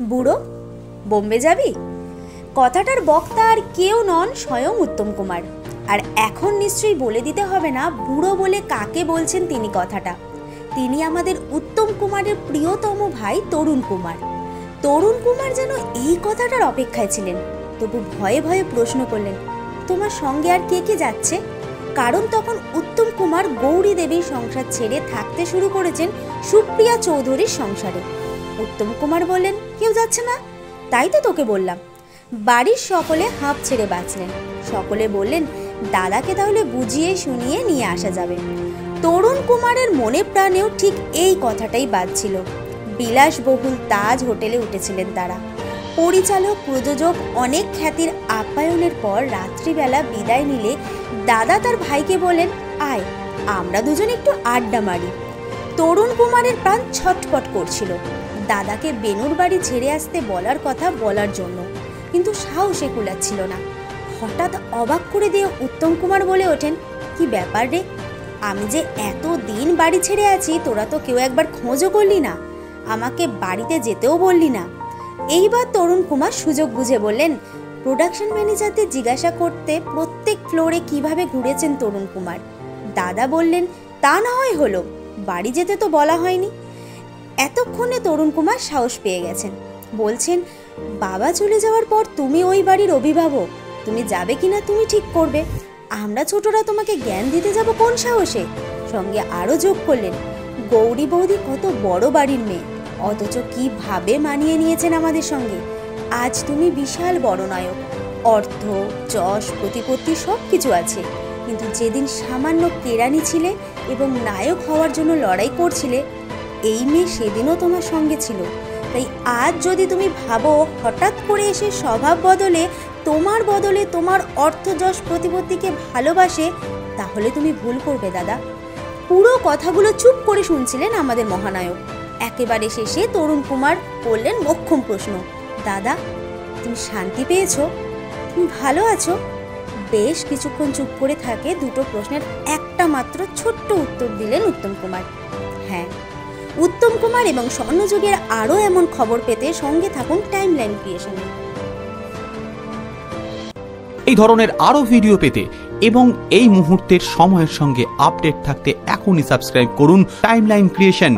বুড়ো, বোম্বে যাবি? কথাটার বক্তা আর কেউ নন, স্বয়ং উত্তম কুমার। আর এখন নিশ্চয়ই বলে দিতে হবে না বুড়ো বলে কাকে বলছেন তিনি কথাটা। তিনি আমাদের উত্তম কুমারের প্রিয়তম ভাই তরুণ কুমার। তরুণ কুমার যেন এই কথাটার অপেক্ষায় ছিলেন, তবু ভয়ে ভয়ে প্রশ্ন করলেন, তোমার সঙ্গে আর কে কে যাচ্ছে? কারণ তখন উত্তম কুমার গৌরী দেবীর সংসার ছেড়ে থাকতে শুরু করেছেন সুপ্রিয়া চৌধুরীর সংসারে। উত্তম কুমার বললেন, কেউ যাচ্ছে না, তাই তো তোকে বললাম। বাড়ির সকলে হাঁপ ছেড়ে বাঁচলেন। সকলে বললেন, দাদাকে তাহলে বুঝিয়ে শুনিয়ে নিয়ে আসা যাবে। তরুণ কুমারের মনে প্রাণেও ঠিক এই কথাটাই বাজছিল। বিলাসবহুল তাজ হোটেলে উঠেছিলেন তারা। পরিচালক প্রযোজক অনেক খ্যাতির আপ্যায়নের পর রাত্রিবেলা বিদায় নিলে দাদা তার ভাইকে বলেন, আয় আমরা দুজন একটু আড্ডা মারি। তরুণ কুমারের প্রাণ ছটপট করছিল দাদাকে বেনুর বাড়ি ছেড়ে আসতে বলার কথা বলার জন্য, কিন্তু সাহসে কুলাচ্ছিল না। হঠাৎ অবাক করে দিয়ে উত্তম কুমার বলে ওঠেন, কি ব্যাপার রে, আমি যে এত দিন বাড়ি ছেড়ে আছি, তোরা তো কেউ একবার খোঁজও করলি না, আমাকে বাড়িতে যেতেও বললি না। এইবার তরুণ কুমার সুযোগ বুঝে বললেন, প্রোডাকশন ম্যানেজারদের জিজ্ঞাসা করতে প্রত্যেক ফ্লোরে কিভাবে ঘুরেছেন তরুণ কুমার। দাদা বললেন, তা না হয় হলো, বাড়ি যেতে তো বলা হয়নি। এতক্ষণে তরুণ কুমার সাহস পেয়ে গেছেন। বলছেন, বাবা চলে যাওয়ার পর তুমি ওই বাড়ির অভিভাবক, তুমি যাবে কিনা তুমি ঠিক করবে, আমরা ছোটরা তোমাকে জ্ঞান দিতে যাব কোন সাহসে? সঙ্গে আরও যোগ করলেন, গৌরী বৌদি কত বড় বাড়ির মেয়ে, অথচ কিভাবে মানিয়ে নিয়েছেন আমাদের সঙ্গে। আজ তুমি বিশাল বড় নায়ক, অর্থ যশ প্রতিপত্তি সব কিছু আছে, কিন্তু যেদিন সামান্য কেরানি ছিলে এবং নায়ক হওয়ার জন্য লড়াই করছিলে, এই মেয়ে সেদিনও তোমার সঙ্গে ছিল। তাই আজ যদি তুমি ভাবো হঠাৎ করে এসে স্বভাব বদলে তোমার অর্থ যশ প্রতিপত্তিকে ভালোবাসে, তাহলে তুমি ভুল করবে দাদা। পুরো কথাগুলো চুপ করে শুনছিলেন আমাদের মহানায়ক। একেবারে শেষে তরুণ কুমার করলেন মোক্ষম প্রশ্ন, দাদা তুমি শান্তি পেয়েছো? তুমি ভালো আছো? বেশ কিছুক্ষণ চুপ করে থাকে দুটো প্রশ্নের একটা মাত্র ছোট্ট উত্তর দিলেন উত্তম কুমার, হ্যাঁ। উত্তম কুমার এবং স্বর্ণযুগের আরও এমন খবর পেতে সঙ্গে থাকুন টাইমলাইন ক্রিয়েশনে। এই ধরনের আরও ভিডিও পেতে এবং এই মুহূর্তের সময়ের সঙ্গে আপডেট থাকতে এখনই সাবস্ক্রাইব করুন টাইমলাইন ক্রিয়েশন।